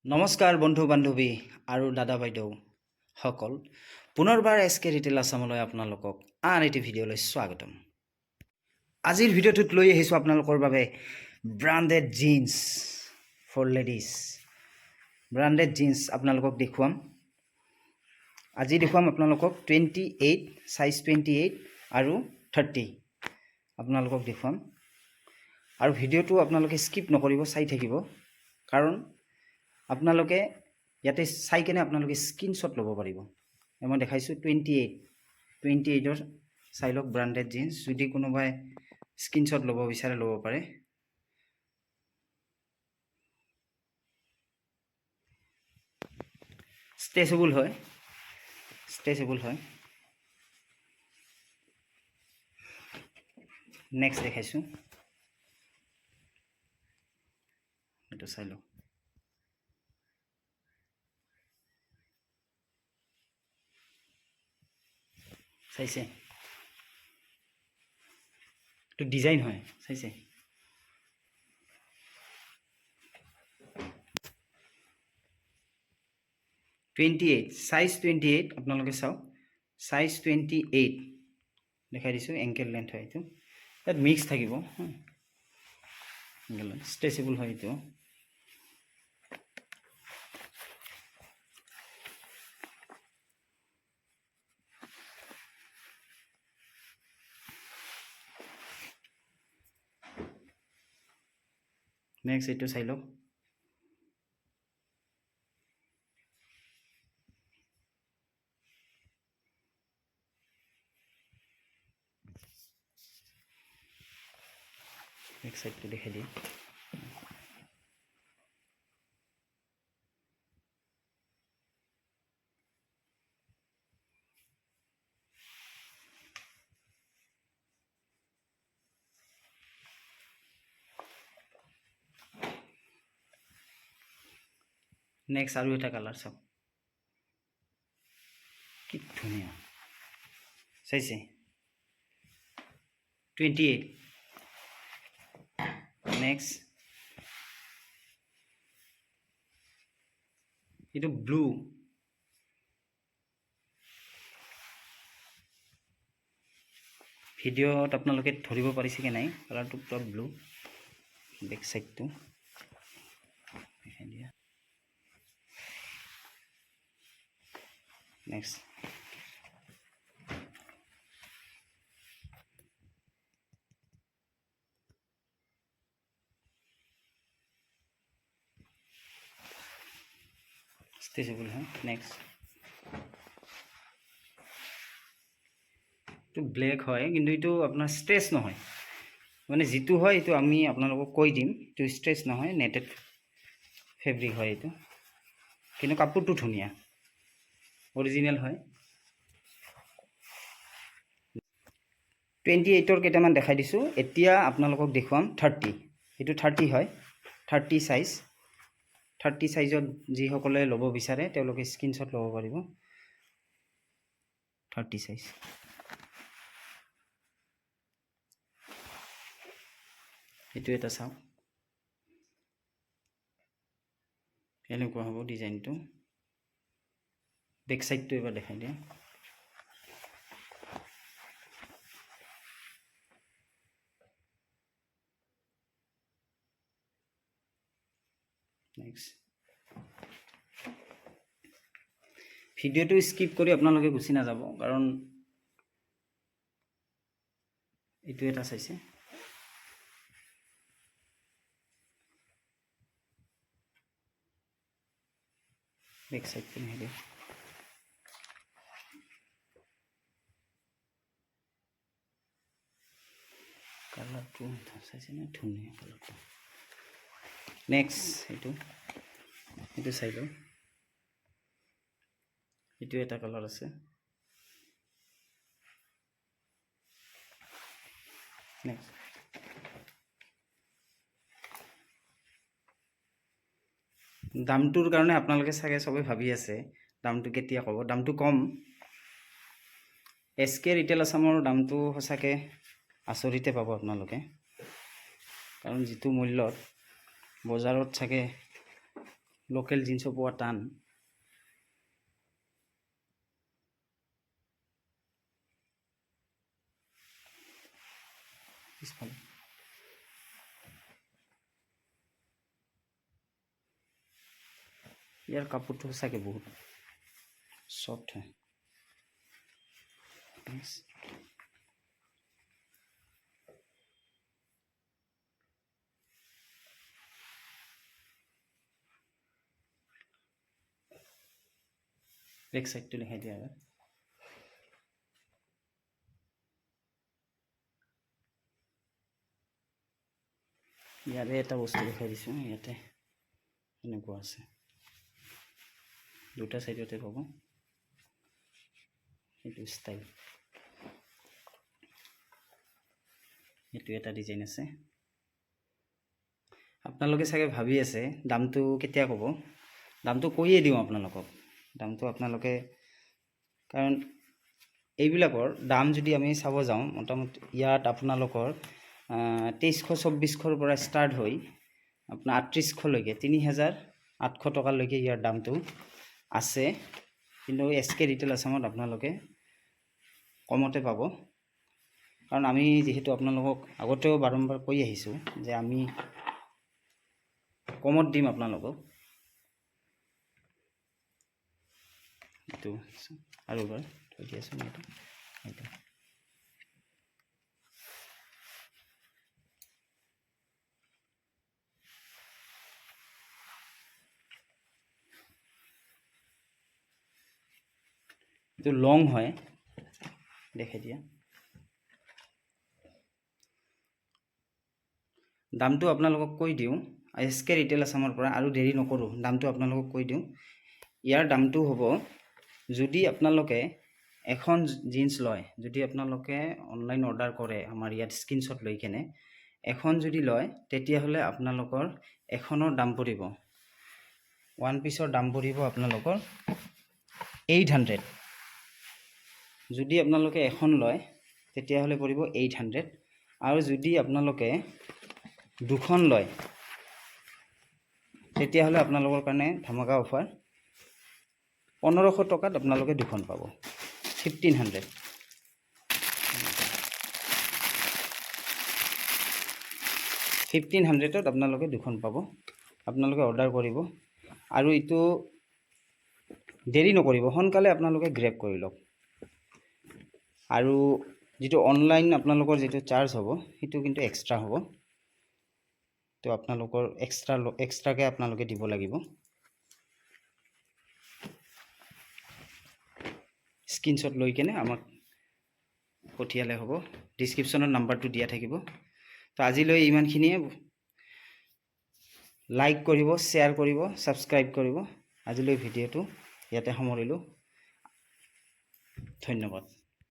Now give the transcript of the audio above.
নমস্কাৰ বন্ধু বান্ধৱী আৰু দাদা বাইদেউ সকল পুনৰবাৰ এছকে ৰিটেল আছামলৈ আপোনালোকক আন এটি ভিডিঅ'লৈ স্বাগতম। আজিৰ ভিডিঅ'টোত লৈ আহিছোঁ আপোনালোকৰ বাবে branded jeans for ladies. Branded jeans আপোনালোকক দেখুৱাম। আজি দেখুৱাম আপোনালোকক 28 সাইজ 28 আৰু 30 আপোনালোকক দেখুৱাম। আৰু ভিডিঅ'টো আপোনালোকে স্কিপ নকৰিব, চাই থাকিব, কাৰণ আপোনালোকে ইয়াতে চাই কেনে আপোনালোকে স্ক্ৰীনশ্বট ল'ব পাৰিব। মই দেখাইছোঁ 28ৰ চাই লওক ব্ৰাণ্ডেড জিন্স। যদি কোনোবাই স্ক্ৰীনশ্বট ল'ব বিচাৰে ল'ব পাৰে। ষ্ট্ৰেচেবল হয়, নেক্সট দেখাইছোঁ, এইটো চাই লওক। চাইছে, এইটো ডিজাইন হয়, চাইছে। সাইজ 28 আপোনালোকে চাওক, সাইজ 28 দেখাই দিছোঁ। এংকেল লেন্থ হয় এইটো, ইয়াত মিক্স থাকিব, ষ্ট্ৰেচেবল হয় এইটো। নেক্সট এইটো চাই লওক। এক সাইডটো দেখাই দিই। নেক্সট আৰু এটা কালাৰ চাওক, কি ধুনীয়া, চাইছে। 28। নেক্সট এইটো ব্লু, ভিডিঅ'ত আপোনালোকে ধৰিব পাৰিছে কি নাই, কালাৰটো পুৰা ব্লু। বেক চাইডটো দেখাই দিয়া। নেক্সট ষ্ট্ৰেচেবল হয়। নেক্সট এইটো ব্লেক হয়, কিন্তু এইটো আপোনাৰ ষ্ট্ৰেচ নহয়, মানে যিটো হয় এইটো আমি আপোনালোকক কৈ দিম। এইটো ষ্ট্ৰেচ নহয়, নেটেড ফেব্ৰিক হয় এইটো, কিন্তু কাপোৰটো ধুনীয়া, অৰিজিনেল হয়। 28ৰ কেইটামান দেখাই দিছোঁ। এতিয়া আপোনালোকক দেখুৱাম 30। এইটো 30 হয়, 30 সাইজ। 30 সাইজত যিসকলে ল'ব বিচাৰে তেওঁলোকে স্ক্ৰীনশ্বট ল'ব পাৰিব। 30 সাইজ। এইটো এটা চাওক, এনেকুৱা হ'ব ডিজাইনটো। বেক সাইডটো এবাৰ দেখাই দিয়া। নেক্সট ভিডিঅ'টো স্কিপ কৰি আপোনালোকে গুচি নাযাব, কাৰণ এইটো এটা চাইছে। বেক সাইডটো দেখাই দিয়া। কালাৰটো চাইছে নে, ধুনীয়া কালাৰটো। নেক্সট এইটো চাই লওঁ, এইটো এটা কালাৰ আছে। নেক্সট দামটোৰ কাৰণে আপোনালোকে চাগে চবেই ভাবি আছে দামটো কেতিয়া ক'ব। দামটো কম। এছকে ৰিটেল আছামৰ দামটো সঁচাকৈ আচৰিতে পাব আপোনালোকে, কাৰণ যিটো মূল্যত বজাৰত চাগে লোকেল জিন্স পোৱা টান ইয়াৰ কাপোৰটো সঁচাকৈ বহুত সফ্ট হয় বেক সাইডটো দেখাই দিয়া আৰু ইয়াতে এটা বস্তু দেখাই দিছোঁ ইয়াতে এনেকুৱা আছে দুটা সাইডতে পাব এইটো ষ্টাইল এইটো এটা ডিজাইন আছে আপোনালোকে চাগে ভাবি আছে দামটো কেতিয়া ক'ব দামটো কৈয়ে দিওঁ আপোনালোকক দামটো আপোনালোকে কাৰণ এইবিলাকৰ দাম যদি আমি চাব যাওঁ মোটামুটি ইয়াত আপোনালোকৰ 2300-2400 পৰা ষ্টাৰ্ট হৈ আপোনাৰ 3800 লৈকে 3800 টকালৈকে ইয়াৰ দামটো আছে কিন্তু এসকে ৰিটেল আসামত আপোনালোকে কমতে পাব কাৰণ আমি যেহেতু আপোনালোকক আগতেও বাৰম্বাৰ কৈ আহিছোঁ যে আমি কমত দিম আপোনালোকক এইটো আৰু এবাৰ থৈ দি আছোঁ এইটো এইটো লং হয় দেখাই দিয়া দামটো আপোনালোকক কৈ দিওঁ এসকে ৰিটেল আসামৰ পৰা আৰু দেৰি নকৰোঁ দামটো আপোনালোকক কৈ দিওঁ ইয়াৰ দামটো হ'ব যদি আপোনালোকে এখন জিন্স লয় যদি আপোনালোকে অনলাইন অৰ্ডাৰ কৰে আমাৰ ইয়াত স্ক্ৰীনশ্বট লৈ কেনে এখন যদি লয় তেতিয়াহ'লে আপোনালোকৰ এখনৰ দাম পৰিব ওৱান পিছৰ দাম পৰিব আপোনালোকৰ 800 যদি আপোনালোকে এখন লয় তেতিয়াহ'লে পৰিব 800 আৰু যদি আপোনালোকে দুখন লয় তেতিয়াহ'লে আপোনালোকৰ কাৰণে ধামাকা অফাৰ 1500 টকাত আপোনালোকে দুখন পাব 1500 1500ত আপোনালোকে দুখন পাব আপোনালোকে অৰ্ডাৰ কৰিব আৰু এইটো দেৰি নকৰিব সোনকালে আপোনালোকে গ্ৰেব কৰি লওক আৰু যেটো অনলাইন আপোনালোকৰ যেটো চাৰ্জ হ'ব সেইটো কিন্তু এক্সট্ৰা হ'ব তো আপোনালোকৰ এক্সট্ৰাকে আপোনালোকে দিব লাগিব স্ক্ৰীনশ্বট লৈ কেনে আমাক পঠিয়ালে হ'ব ডেসক্ৰিপচনত নাম্বাৰটো দিয়া থাকিব তো আজিলৈ ইমানখিনিয়ে লাইক কৰিব শ্বেয়াৰ কৰিব সাবস্ক্ৰাইব কৰিব আজিলৈ ভিডিঅ'টো ইয়াতে সামৰিলোঁ ধন্যবাদ